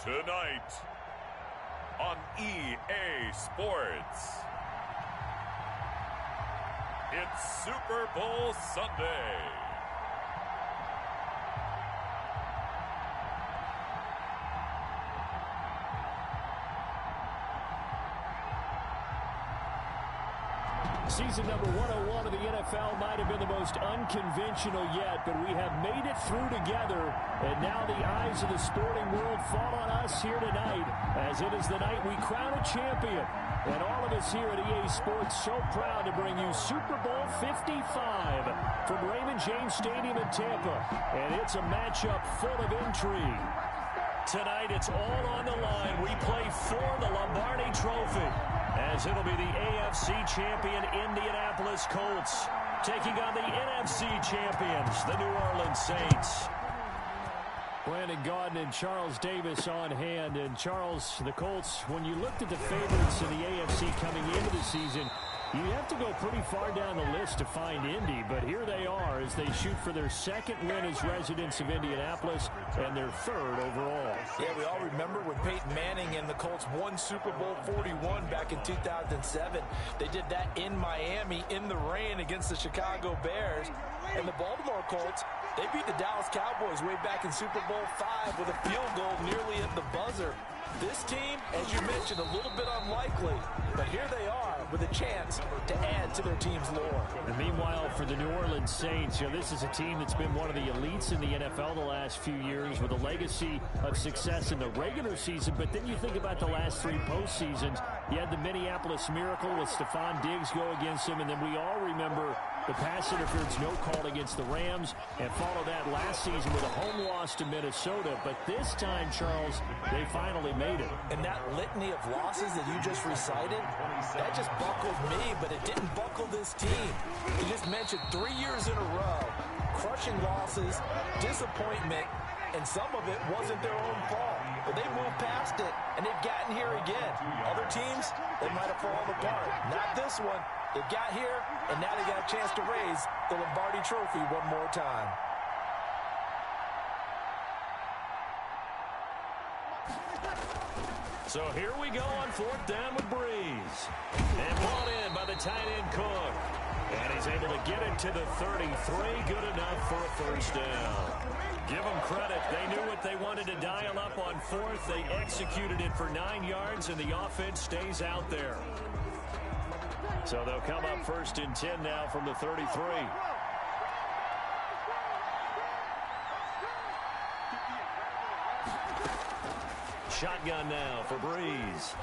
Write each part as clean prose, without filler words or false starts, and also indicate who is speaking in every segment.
Speaker 1: Tonight on EA Sports, it's Super Bowl Sunday.
Speaker 2: Season number 101 of the NFL might have been the most unconventional yet, but we have made it through together, and now the eyes of the sporting world fall on us here tonight, as it is the night we crown a champion. And all of us here at EA Sports so proud to bring you Super Bowl 55 from Raymond James Stadium in Tampa, and it's a matchup full of intrigue. Tonight, it's all on the line. We play for the Lombardi Trophy, as it'll be the AFC champion Indianapolis Colts taking on the NFC champions, the New Orleans Saints. Brandon Gaudin and Charles Davis on hand. And Charles, the Colts, when you looked at the favorites in the AFC coming into the season, you have to go pretty far down the list to find Indy, but here they are as they shoot for their second win as residents of Indianapolis and their third overall.
Speaker 3: Yeah, we all remember when Peyton Manning and the Colts won Super Bowl 41 back in 2007. They did that in Miami in the rain against the Chicago Bears. And the Baltimore Colts, they beat the Dallas Cowboys way back in Super Bowl 5 with a field goal nearly at the buzzer. This team, as you mentioned, a little bit unlikely, but here they are with a chance to add to their team's lore.
Speaker 2: And meanwhile, for the New Orleans Saints, this is a team that's been one of the elites in the NFL the last few years with a legacy of success in the regular season. But then you think about the last three postseasons. You had the Minneapolis Miracle with Stephon Diggs go against them, and then we all remember the pass interference no call against the Rams, and follow that last season with a home loss to Minnesota. But this time, Charles, they finally made it.
Speaker 3: And that litany of losses that you just recited, that just buckled me, but it didn't buckle this team. You just mentioned 3 years in a row, crushing losses, disappointment, and some of it wasn't their own fault. But they moved past it, and they've gotten here again. Other teams, they might have fallen apart. Not this one. They got here, and now they got a chance to raise the Lombardi Trophy one more time.
Speaker 2: So here we go on fourth down with Breeze. And brought in by the tight end Cook. And he's able to get it to the 33. Good enough for a first down. Give them credit. They knew what they wanted to dial up on fourth. They executed it for 9 yards, and the offense stays out there. So they'll come up first and 10 now from the 33. Shotgun now for Breeze.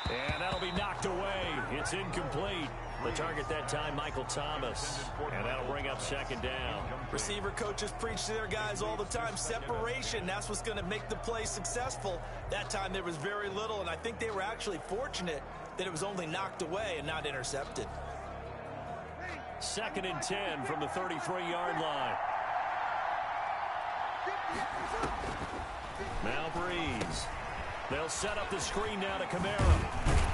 Speaker 2: And that'll be knocked away. It's incomplete. The target that time, Michael Thomas. And that'll bring up second down.
Speaker 3: Receiver coaches preach to their guys all the time. Separation, that's what's going to make the play successful. That time there was very little, and I think they were actually fortunate that it was only knocked away and not intercepted.
Speaker 2: Second and 10 from the 33-yard line. Now Breeze. They'll set up the screen now to Kamara.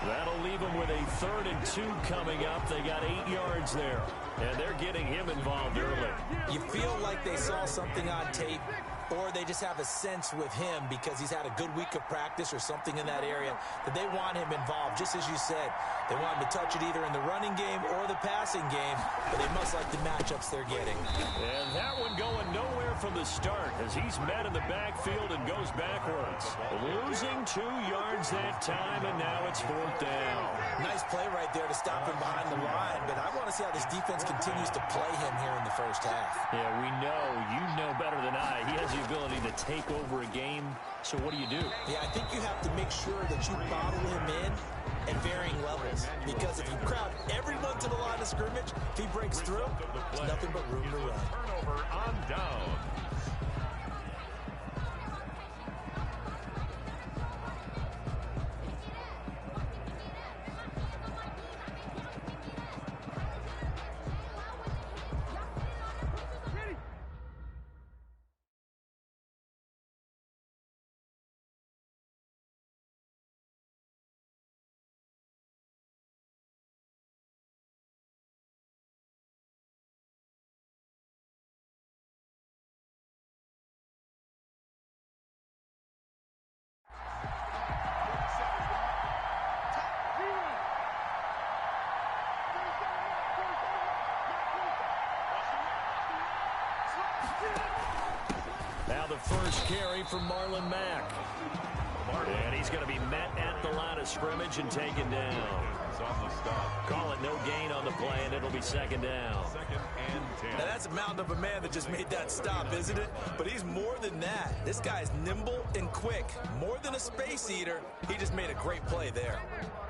Speaker 2: That'll leave them with a 3rd and 2 coming up. They got 8 yards there, and they're getting him involved early.
Speaker 3: You feel like they saw something on tape, or they just have a sense with him because he's had a good week of practice or something in that area that they want him involved. Just as you said, they want him to touch it either in the running game or the passing game, but they must like the matchups they're getting.
Speaker 2: And that one going nowhere from the start as he's met in the backfield and goes backwards. Losing 2 yards that time, and now it's 4th down.
Speaker 3: Nice play right there to stop him behind the line, but I want to see how this defense continues to play him here in the first half.
Speaker 2: Yeah, we know. You know better than I. He has the ability to take over a game. So what do you do?
Speaker 3: Yeah, I think you have to make sure that you bottle him in at varying levels. Because if you crowd everyone to the line of scrimmage, if he breaks through, there's nothing but room to run.
Speaker 1: Turnover on down.
Speaker 2: Now the first carry from Marlon Mack. And he's going to be met at the line of scrimmage and taken down. Call it no gain on the play, and it'll be second down.
Speaker 1: Second and 10.
Speaker 3: Now that's a mountain of a man that just made that stop, isn't it? But he's more than that. This guy's nimble and quick. More than a space eater. He just made a great play there.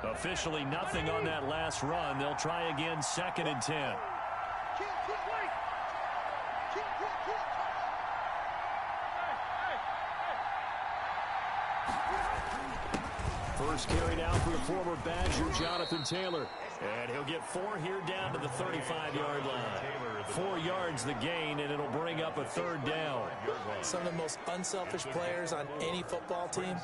Speaker 2: Officially nothing on that last run. They'll try again, second and 10. First carried out for the former Badger, Jonathan Taylor. And he'll get 4 here down to the 35-yard line. 4 yards the gain, and it'll bring up a third down.
Speaker 3: Some of the most unselfish players on any football team,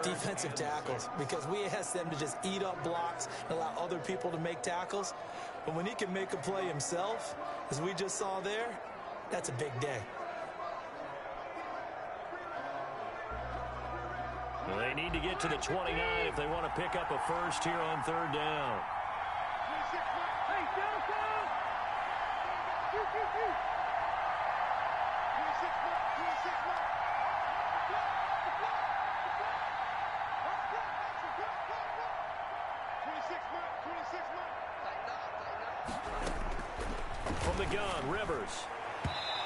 Speaker 3: defensive tackles, because we ask them to just eat up blocks and allow other people to make tackles. But when he can make a play himself, as we just saw there, that's a big day.
Speaker 2: They need to get to the 29 if they want to pick up a first here on third down. From the gun, Rivers.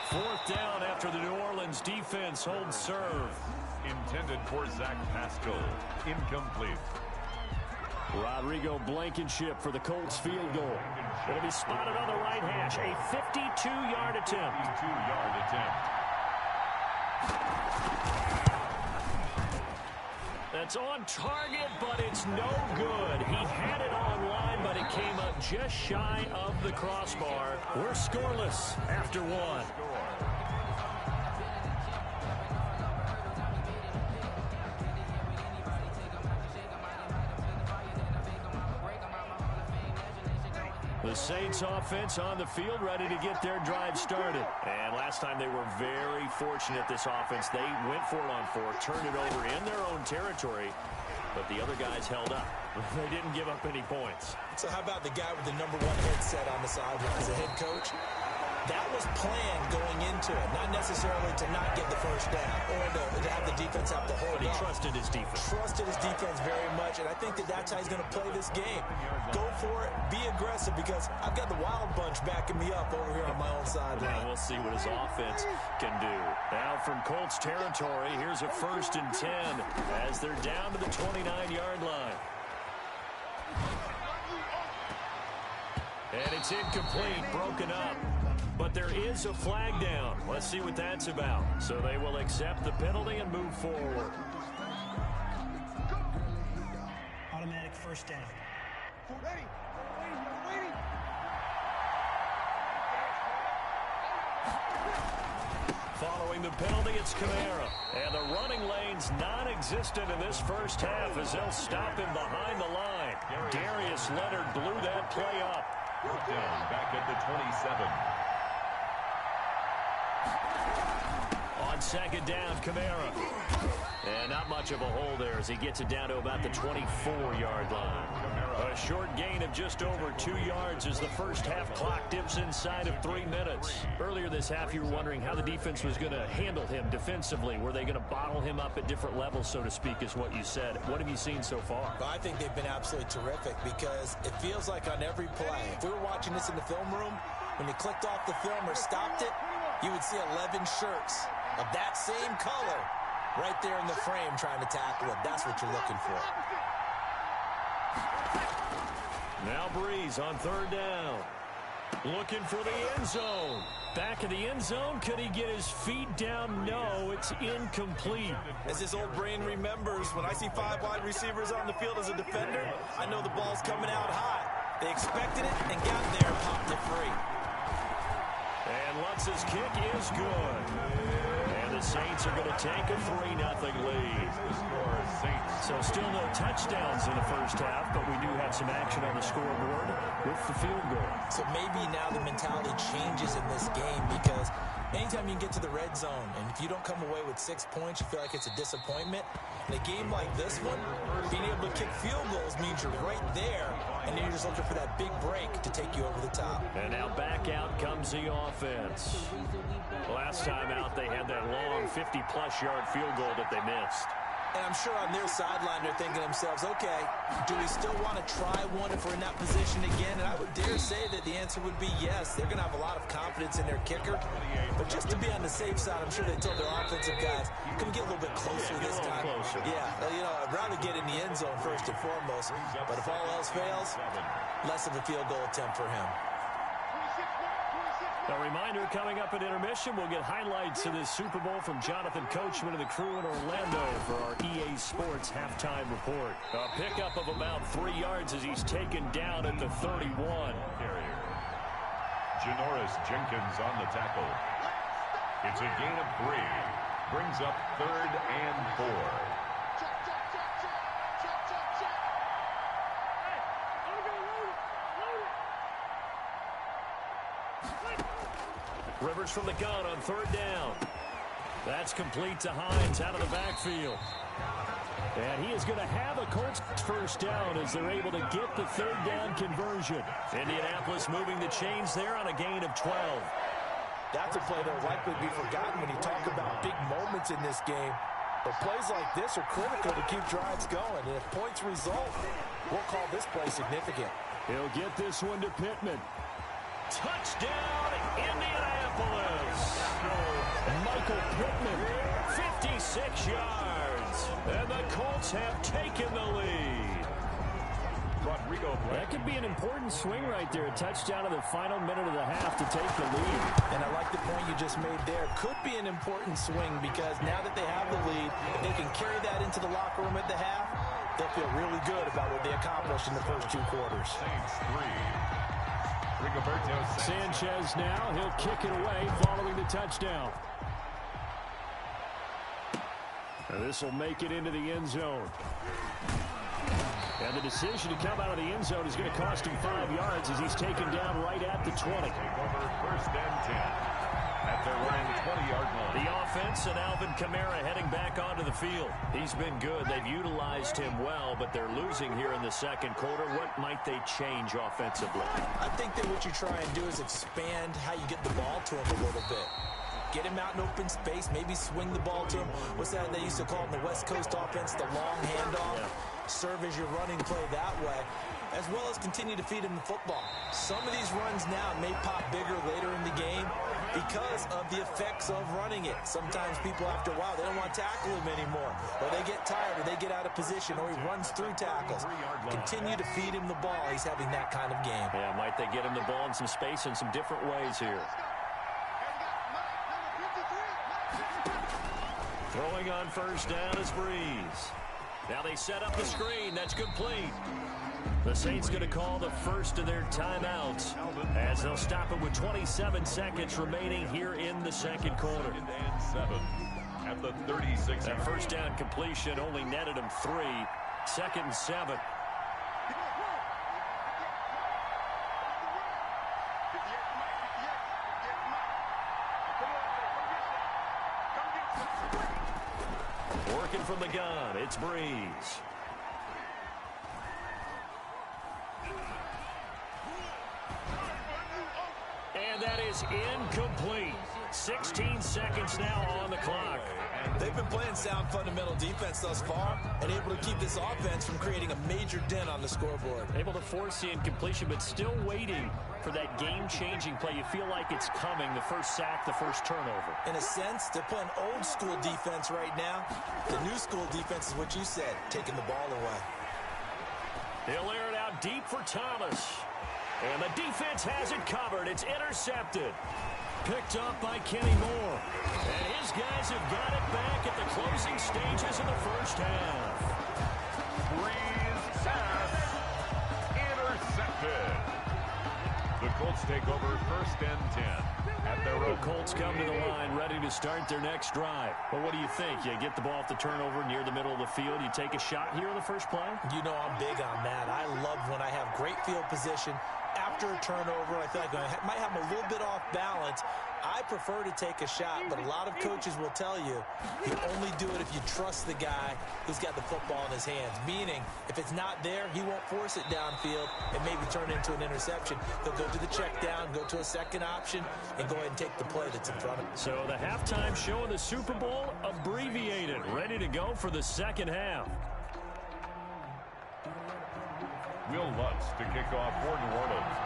Speaker 2: Fourth down after the New Orleans defense holds serve.
Speaker 1: Intended for Zach Pascal. Incomplete.
Speaker 2: Rodrigo Blankenship for the Colts field goal. It'll be spotted on the right hash. A 52-yard attempt.
Speaker 1: 52-yard attempt.
Speaker 2: That's on target, but it's no good. He had it on line, but it came up just shy of the crossbar. We're scoreless after one. The Saints offense on the field, ready to get their drive started. And last time they were very fortunate, this offense. They went for it on 4, turned it over in their own territory, but the other guys held up. They didn't give up any points.
Speaker 3: So how about the guy with the #1 headset on the sideline as a head coach? That was planned going into it, not necessarily to not get the first down or to have the defense have to hold
Speaker 2: But he
Speaker 3: up.
Speaker 2: trusted his defense.
Speaker 3: Trusted his defense very much, and I think that's how he's going to play this game. Go for it, be aggressive, because I've got the Wild Bunch backing me up over here on my own sideline.
Speaker 2: Now we'll see what his offense can do. Now from Colts territory, here's a 1st and 10 as they're down to the 29-yard line. And it's incomplete, broken up. But there is a flag down. Let's see what that's about. So they will accept the penalty and move forward.
Speaker 4: Automatic first down.
Speaker 2: Following the penalty, it's Kamara. And the running lane's non-existent in this first half as they'll stop him behind the line. Darius Leonard blew that play up.
Speaker 1: Down back at the 27.
Speaker 2: On second down, Kamara. And not much of a hole there as he gets it down to about the 24-yard line. A short gain of just over 2 yards as the first half clock dips inside of 3 minutes. Earlier this half, you were wondering how the defense was going to handle him defensively. Were they going to bottle him up at different levels, so to speak, is what you said. What have you seen so far?
Speaker 3: Well, I think they've been absolutely terrific because it feels like on every play, if we were watching this in the film room, when you clicked off the film or stopped it, you would see 11 shirts of that same color right there in the frame trying to tackle it. That's what you're looking for.
Speaker 2: Now Breeze on third down. Looking for the end zone. Back in the end zone. Could he get his feet down? No, it's incomplete.
Speaker 3: As his old brain remembers, when I see 5 wide receivers on the field as a defender, I know the ball's coming out high. They expected it and got there and popped it free.
Speaker 2: And Lutz's kick is good. And the Saints are going to take a 3-0 lead.
Speaker 1: The score, Saints.
Speaker 2: So still no touchdowns in the first half, but we do have some action on the scoreboard with the field goal.
Speaker 3: So maybe now the mentality changes in this game because Anytime you can get to the red zone, and if you don't come away with 6 points, you feel like it's a disappointment. In a game like this one, being able to kick field goals means you're right there, and then you're just looking for that big break to take you over the top.
Speaker 2: And now back out comes the offense. Last time out, they had that long 50-plus yard field goal that they missed.
Speaker 3: And I'm sure on their sideline they're thinking to themselves, okay, do we still want to try one if we're in that position again? And I would dare say that the answer would be yes. They're going to have a lot of confidence in their kicker. But just to be on the safe side, I'm sure they told their offensive guys, can we get a little bit closer this time? Yeah, I'd rather get in the end zone first and foremost. But if all else fails, less of a field goal attempt for him.
Speaker 2: A reminder, coming up at intermission, we'll get highlights of this Super Bowl from Jonathan Coachman and the crew in Orlando for our EA Sports halftime report. A pickup of about 3 yards as he's taken down at the 31.
Speaker 1: Carrier. Janoris Jenkins on the tackle. It's a gain of 3. Brings up 3rd and 4.
Speaker 2: Rivers from the gun on 3rd down. That's complete to Hines out of the backfield. And he is going to have a Colts first down as they're able to get the 3rd down conversion. Indianapolis moving the chains there on a gain of 12.
Speaker 3: That's a play that will likely be forgotten when you talk about big moments in this game. But plays like this are critical to keep drives going. And if points result, we'll call this play significant.
Speaker 2: He'll get this one to Pittman. Touchdown, Indianapolis. Michael Pittman, 56 yards. And the Colts have taken the lead. That could be an important swing right there. A touchdown in the final minute of the half to take the lead.
Speaker 3: And I like the point you just made there. Could be an important swing because now that they have the lead, if they can carry that into the locker room at the half, they'll feel really good about what they accomplished in the first 2 quarters.
Speaker 1: Saints 3.
Speaker 2: Sanchez now, he'll kick it away following the touchdown. This will make it into the end zone. And the decision to come out of the end zone is going to cost him 5 yards as he's taken down right at the 20.
Speaker 1: Over 1st and 10 at their own 20-yard line.
Speaker 2: The offense and Alvin Kamara heading back onto the field. He's been good. They've utilized him well, but they're losing here in the second quarter. What might they change offensively?
Speaker 3: I think that what you try and do is expand how you get the ball to him a little bit. Get him out in open space, maybe swing the ball to him. What's that they used to call in the West Coast offense, the long handoff? Yeah. Serve as your running play that way, as well as continue to feed him the football. Some of these runs now may pop bigger later in the game because of the effects of running it. Sometimes people, after a while, they don't want to tackle him anymore, or they get tired, or they get out of position, or he runs through tackles. Continue to feed him the ball. He's having that kind of game.
Speaker 2: Yeah, might they get him the ball in some space in some different ways here. Throwing on 1st down is Breeze. Now they set up the screen. That's complete. The Saints going to call the first of their timeouts as they'll stop it with 27 seconds remaining here in the second quarter.
Speaker 1: And 7 at the 36.
Speaker 2: That 1st down completion only netted him 3. 2nd and 7. Working from the gun, it's Breeze. And that is incomplete. 16 seconds now on the clock.
Speaker 3: They've been playing sound fundamental defense thus far and able to keep this offense from creating a major dent on the scoreboard.
Speaker 2: Able to force the incompletion, but still waiting for that game-changing play. You feel like it's coming, the first sack, the first turnover.
Speaker 3: In a sense, they're playing old-school defense right now. The new-school defense is what you said, taking the ball away.
Speaker 2: He'll air it out deep for Thomas. And the defense has it covered. It's intercepted. Picked up by Kenny Moore. And his guys have got it back at the closing stages of the first half.
Speaker 1: Breeze pass intercepted. The Colts take over 1st and 10 at their own.
Speaker 2: The Colts come to the line ready to start their next drive. But what do you think? You get the ball off the turnover near the middle of the field. You take a shot here in the first play?
Speaker 3: You know I'm big on that. I love when I have great field position. After a turnover, I feel like I might have them a little bit off balance, I prefer to take a shot, but a lot of coaches will tell you only do it if you trust the guy who's got the football in his hands. Meaning, if it's not there, he won't force it downfield and maybe turn it into an interception. He'll go to the check down, go to a second option, and go ahead and take the play that's in front of him.
Speaker 2: So the halftime show of the Super Bowl abbreviated, ready to go for the second half.
Speaker 1: Will Lutz to kick off for New Orleans.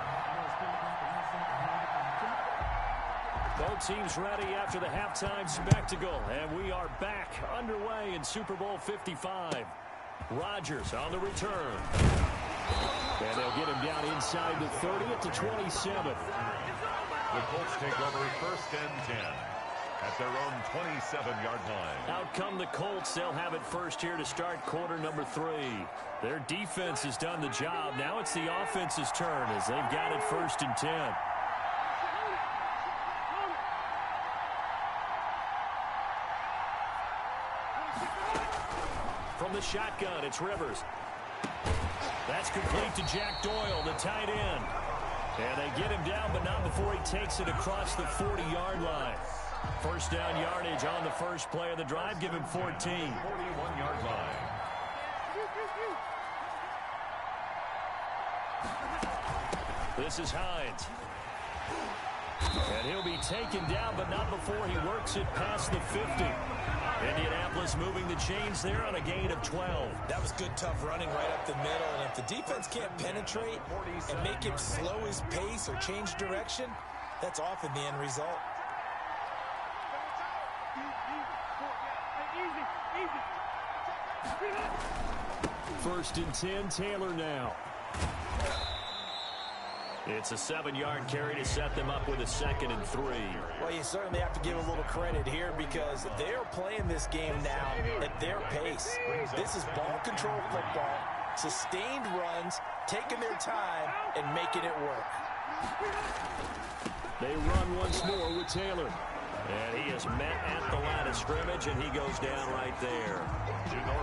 Speaker 2: Both teams ready after the halftime spectacle, and we are back underway in Super Bowl 55. Rodgers on the return. And they'll get him down inside the 30 at the 27.
Speaker 1: The Colts take over 1st and 10 at their own 27-yard line.
Speaker 2: Out come the Colts. They'll have it first here to start quarter number 3. Their defense has done the job. Now it's the offense's turn as they've got it 1st and 10. From the shotgun, it's Rivers. That's complete to Jack Doyle, the tight end. And they get him down, but not before he takes it across the 40-yard line. First down yardage on the first play of the drive. Give him 14.
Speaker 1: 41-yard line.
Speaker 2: This is Hines. And he'll be taken down, but not before he works it past the 50. Indianapolis moving the chains there on a gain of 12.
Speaker 3: That was good, tough running right up the middle. And if the defense can't penetrate and make him slow his pace or change direction, that's often the end result.
Speaker 2: First and 10, Taylor now. It's a 7-yard carry to set them up with a 2nd and 3.
Speaker 3: Well, you certainly have to give a little credit here because they're playing this game now at their pace. This is ball control football, sustained runs, taking their time, and making it work.
Speaker 2: They run once more with Taylor. And he is met at the line of scrimmage, and he goes down right there.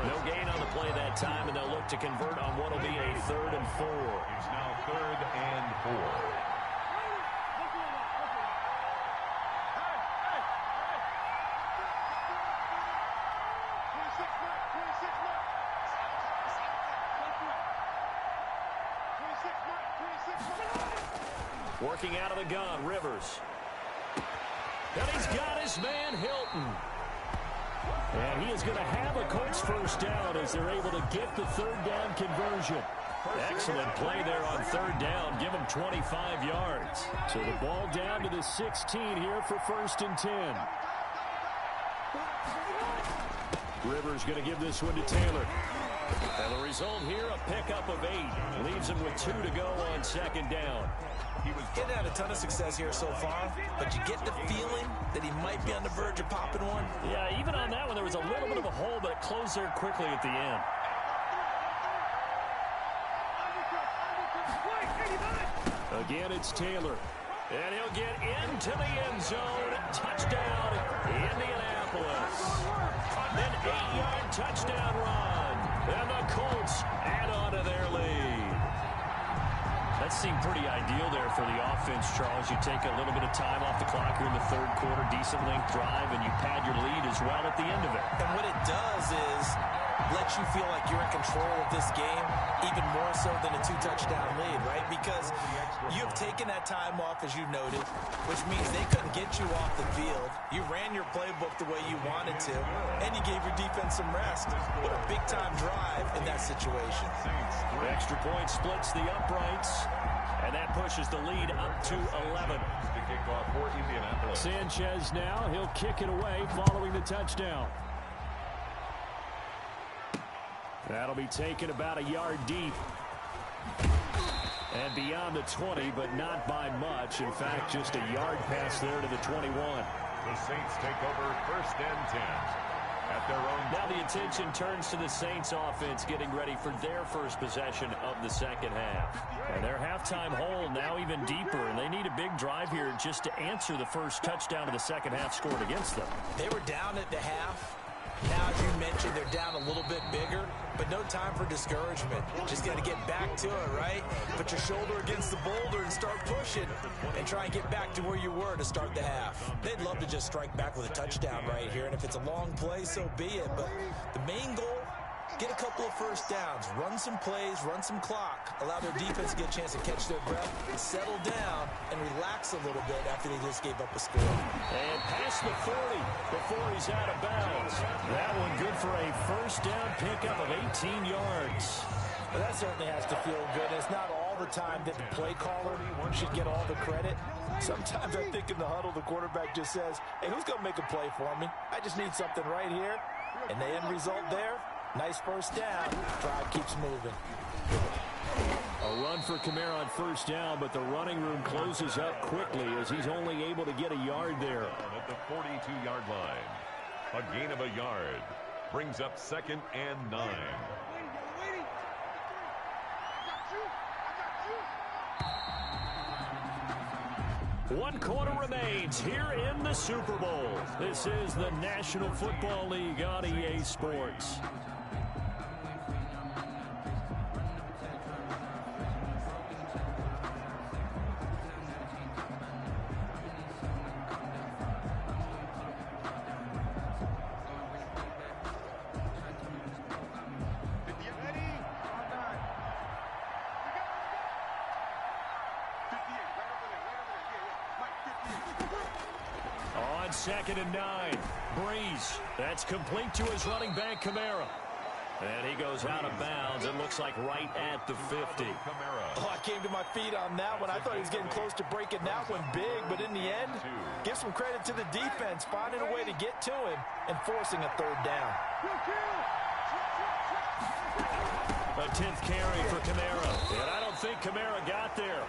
Speaker 2: No gain on the play that time, and they'll look to convert on what will be a 3rd and 4.
Speaker 1: It's now 3rd and 4.
Speaker 2: Working out of the gun, Rivers. And he's got his man, Hilton. And he is going to have a Colts first down as they're able to get the 3rd down conversion. Excellent play there on 3rd down. Give him 25 yards. So the ball down to the 16 here for 1st and 10. Rivers going to give this one to Taylor. And the result here, a pickup of 8. Leaves him with 2 to go on 2nd down.
Speaker 3: He was getting had a ton of success here so far, but you get the feeling that he might be on the verge of popping one.
Speaker 2: Yeah, even on that one, there was a little bit of a hole, but it closed there quickly at the end. Again, it's Taylor. And he'll get into the end zone. Touchdown, Indianapolis. An 8-yard touchdown run. And the Colts add on to their lead. That seemed pretty ideal there for the offense, Charles. You take a little bit of time off the clock here in the 3rd quarter, decent length drive, and you pad your lead as well at the end of it.
Speaker 3: And what it does is let you feel like you're in control of this game, even more so than a 2-touchdown lead, right? Because you've taken that time off, as you noted, which means they couldn't get you off the field. You ran your playbook the way you wanted to, and you gave your defense some rest. What a big-time drive in that situation.
Speaker 2: The extra point splits the uprights, and that pushes the lead up to 11.
Speaker 1: To kick off for Indianapolis.
Speaker 2: Sanchez now, he'll kick it away following the touchdown. That'll be taken about a yard deep. And beyond the 20, but not by much. In fact, just a yard pass there to the 21.
Speaker 1: The Saints take over 1st and 10 at their own.
Speaker 2: Now the attention turns to the Saints offense getting ready for their first possession of the second half. And their halftime hole now even deeper, and they need a big drive here just to answer the first touchdown of the second half scored against them.
Speaker 3: They were down at the half. Now, as you mentioned they're down a little bit bigger, but no time for discouragement. Just got to get back to it, right? Put your shoulder against the boulder and start pushing and try and get back to where you were to start the half. They'd love to just strike back with a touchdown right here, and if it's a long play, so be it. But the main goal, get a couple of first downs, run some plays, run some clock, allow their defense to get a chance to catch their breath, settle down, and relax a little bit after they just gave up a score.
Speaker 2: And past the 40 before he's out of bounds. That one good for a first down pickup of 18 yards.
Speaker 3: Well, that certainly has to feel good. It's not all the time that the play caller should get all the credit. Sometimes I think in the huddle, the quarterback just says, hey, who's going to make a play for me? I just need something right here. And the end result there, nice first down. Drive keeps moving.
Speaker 2: A run for Kamara on first down, but the running room closes up quickly as he's only able to get a yard there.
Speaker 1: At the 42-yard line, a gain of a yard brings up 2nd and 9.
Speaker 2: One quarter remains here in the Super Bowl. This is the National Football League on EA Sports. On 2nd and 9, Breeze. That's complete to his running back, Kamara. And he goes out of bounds. It looks like right at the 50.
Speaker 3: Oh, I came to my feet on that one. I thought he was getting close to breaking that one big, but in the end, give some credit to the defense, finding a way to get to him and forcing a third down.
Speaker 2: A 10th carry for Kamara. And I don't think Kamara got there.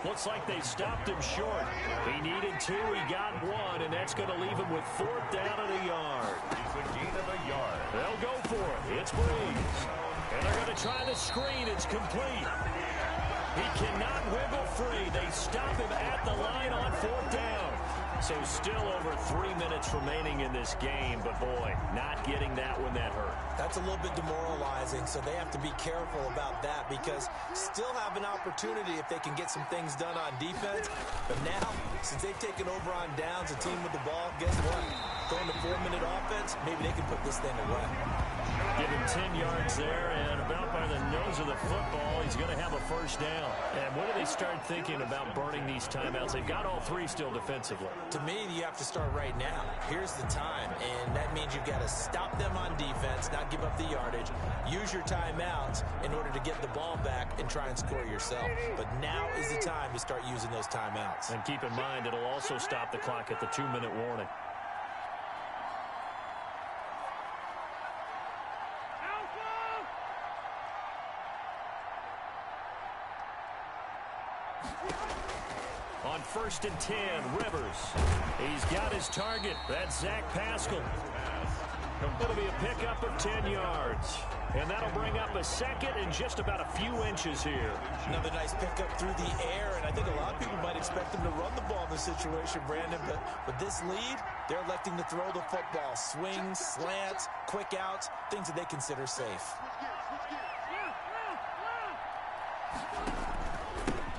Speaker 2: Looks like they stopped him short. He needed 2, he got 1, and that's going to leave him with 4th down and a yard.
Speaker 1: It's a gain of a yard.
Speaker 2: They'll go for it. It's Breeze. And they're going to try the screen. It's complete. He cannot wiggle free. They stop him at the line on 4th down. So still over 3 minutes remaining in this game, but boy, not getting that when that hurt.
Speaker 3: That's a little bit demoralizing, so they have to be careful about that because still have an opportunity if they can get some things done on defense. But now, since they've taken over on downs, a team with the ball, guess what? Going to 4-minute offense, maybe they can put this thing away.
Speaker 2: Give him 10 yards there, and about by the nose of the football, he's going to have a first down. And when do they start thinking about burning these timeouts? They've got all 3 still defensively.
Speaker 3: To me, you have to start right now. Here's the time, and that means you've got to stop them on defense, not give up the yardage, use your timeouts in order to get the ball back and try and score yourself. But now is the time to start using those timeouts.
Speaker 2: And keep in mind, it'll also stop the clock at the 2-minute warning. On 1st and 10, Rivers. He's got his target. That's Zach Pascal. It'll be a pickup of 10 yards. And that'll bring up a 2nd and just about a few inches here.
Speaker 3: Another nice pickup through the air, and I think a lot of people might expect them to run the ball in this situation, Brandon, but with this lead, they're electing to throw the football. Swings, slants, quick outs, things that they consider safe.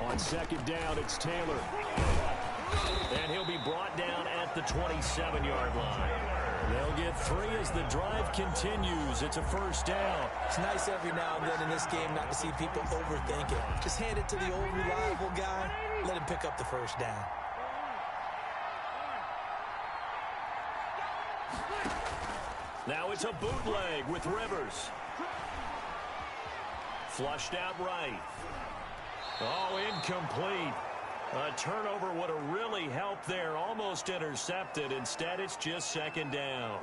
Speaker 2: On 2nd down, it's Taylor. And he'll be brought down at the 27-yard line. They'll get 3 as the drive continues. It's a first down.
Speaker 3: It's nice every now and then in this game not to see people overthink it. Just hand it to the old reliable guy. Let him pick up the first down.
Speaker 2: Now it's a bootleg with Rivers. Flushed out right. Oh, incomplete. A turnover would have really helped there. Almost intercepted. Instead, it's just 2nd down.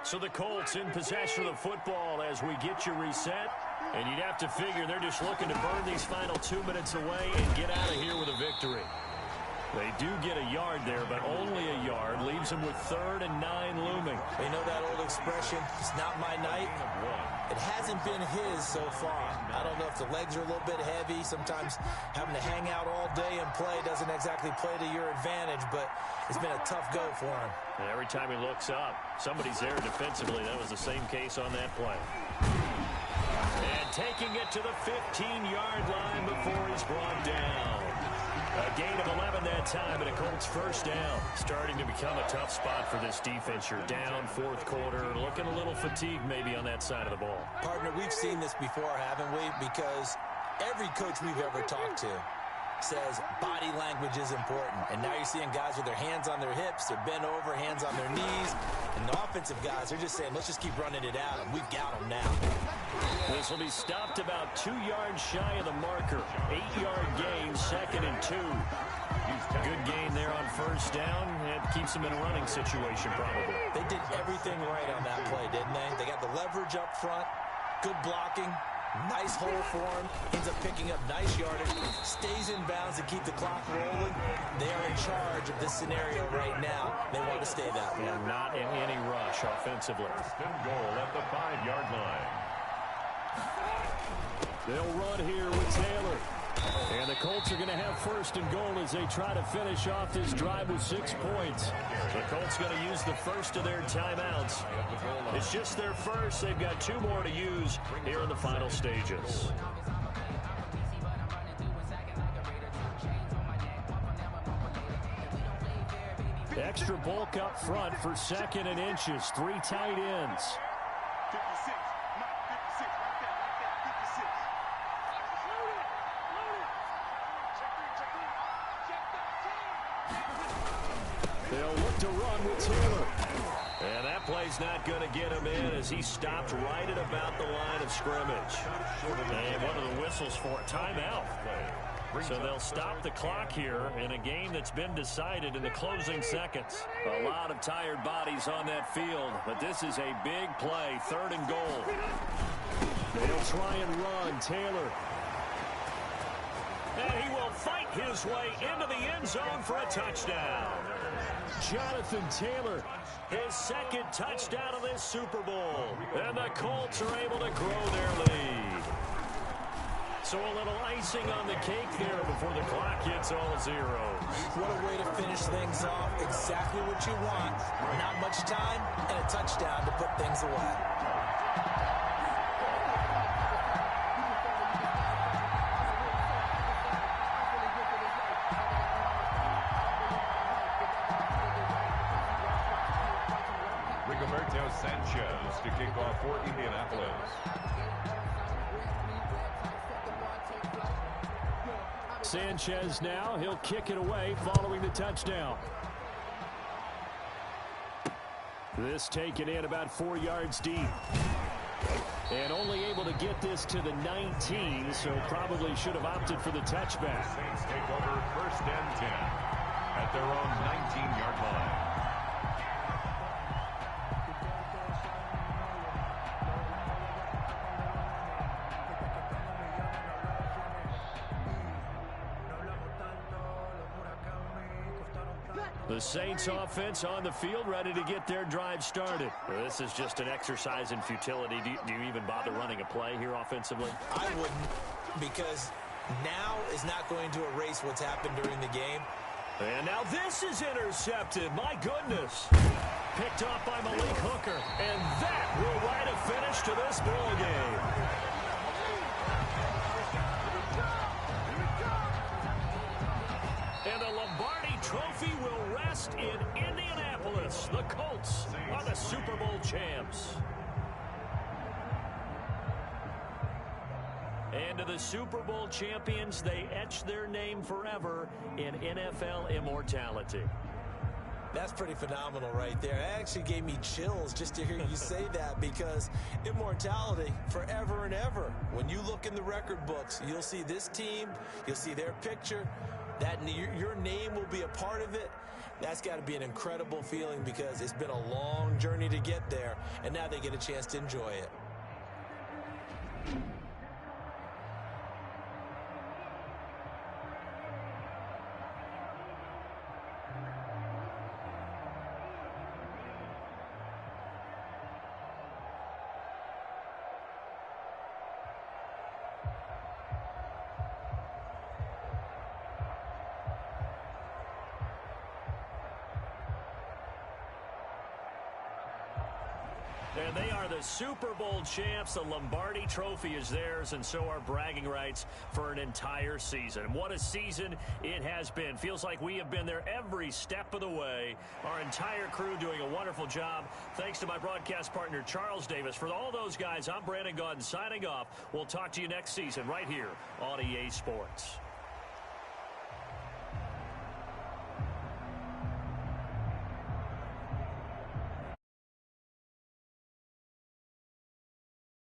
Speaker 2: So the Colts in possession of the football as we get you reset. And you'd have to figure they're just looking to burn these final 2 minutes away and get out of here with a victory. They do get a yard there, but only a yard. Leaves them with 3rd and 9 looming.
Speaker 3: They know that old expression, it's not my night. It hasn't been his so far. I don't know if the legs are a little bit heavy. Sometimes having to hang out all day and play doesn't exactly play to your advantage, but it's been a tough go for him.
Speaker 2: And every time he looks up, somebody's there defensively. That was the same case on that play. And taking it to the 15-yard line before he's brought down. A gain of 11 that time, and a Colts first down. Starting to become a tough spot for this defense. You're down fourth quarter, looking a little fatigued maybe on that side of the ball.
Speaker 3: Partner, we've seen this before, haven't we? Because every coach we've ever talked to says body language is important. And now you're seeing guys with their hands on their hips, they're bent over, hands on their knees. And the offensive guys, they're just saying, let's just keep running it out, and we've got them now.
Speaker 2: This will be stopped about 2 yards shy of the marker. 8-yard gain, 2nd and 2. Good gain there on first down. It keeps them in a running situation probably.
Speaker 3: They did everything right on that play, didn't they? They got the leverage up front, good blocking, nice hole for him, ends up picking up nice yardage, stays in bounds to keep the clock rolling. They are in charge of this scenario right now. They want to stay that way.
Speaker 2: And not in any rush offensively.
Speaker 1: First and goal at the 5-yard line.
Speaker 2: They'll run here with Taylor. And the Colts are going to have first and goal as they try to finish off this drive with 6 points. The Colts going to use the first of their timeouts. It's just their first. They've got 2 more to use here in the final stages. Extra bulk up front for 2nd and inches. 3 tight ends. They'll look to run with Taylor. And that play's not going to get him in as he stopped right at about the line of scrimmage. And one of the whistles for a timeout. So they'll stop the clock here in a game that's been decided in the closing seconds. A lot of tired bodies on that field, but this is a big play, 3rd and goal. They'll try and run. Taylor. And he will fight his way into the end zone for a touchdown. Jonathan Taylor, his 2nd touchdown of this Super Bowl. And the Colts are able to grow their lead. So a little icing on the cake there before the clock hits all zeros.
Speaker 3: What a way to finish things off. Exactly what you want. Not much time and a touchdown to put things away.
Speaker 1: Sanchez to kick off for Indianapolis.
Speaker 2: Sanchez now, he'll kick it away following the touchdown. This taken in about 4 yards deep. And only able to get this to the 19, so probably should have opted for the touchback.
Speaker 1: Saints take over 1st and 10 at their own 19-yard line.
Speaker 2: The Saints offense on the field, ready to get their drive started. This is just an exercise in futility. Do you even bother running a play here offensively?
Speaker 3: I wouldn't, because now is not going to erase what's happened during the game.
Speaker 2: And now this is intercepted. My goodness. Picked off by Malik Hooker. And that will write a finish to this ball game. And the Lombardi Trophy will rest in Indianapolis. The Colts are the Super Bowl champs. And to the Super Bowl champions, they etch their name forever in NFL immortality.
Speaker 3: That's pretty phenomenal right there. It actually gave me chills just to hear you say that, because immortality forever and ever. When you look in the record books, you'll see this team, you'll see their picture. That your name will be a part of it. That's got to be an incredible feeling, because it's been a long journey to get there, and now they get a chance to enjoy it.
Speaker 2: And they are the Super Bowl champs. The Lombardi Trophy is theirs, and so are bragging rights for an entire season. What a season it has been. Feels like we have been there every step of the way. Our entire crew doing a wonderful job. Thanks to my broadcast partner, Charles Davis. For all those guys, I'm Brandon Gaudin signing off. We'll talk to you next season right here on EA Sports.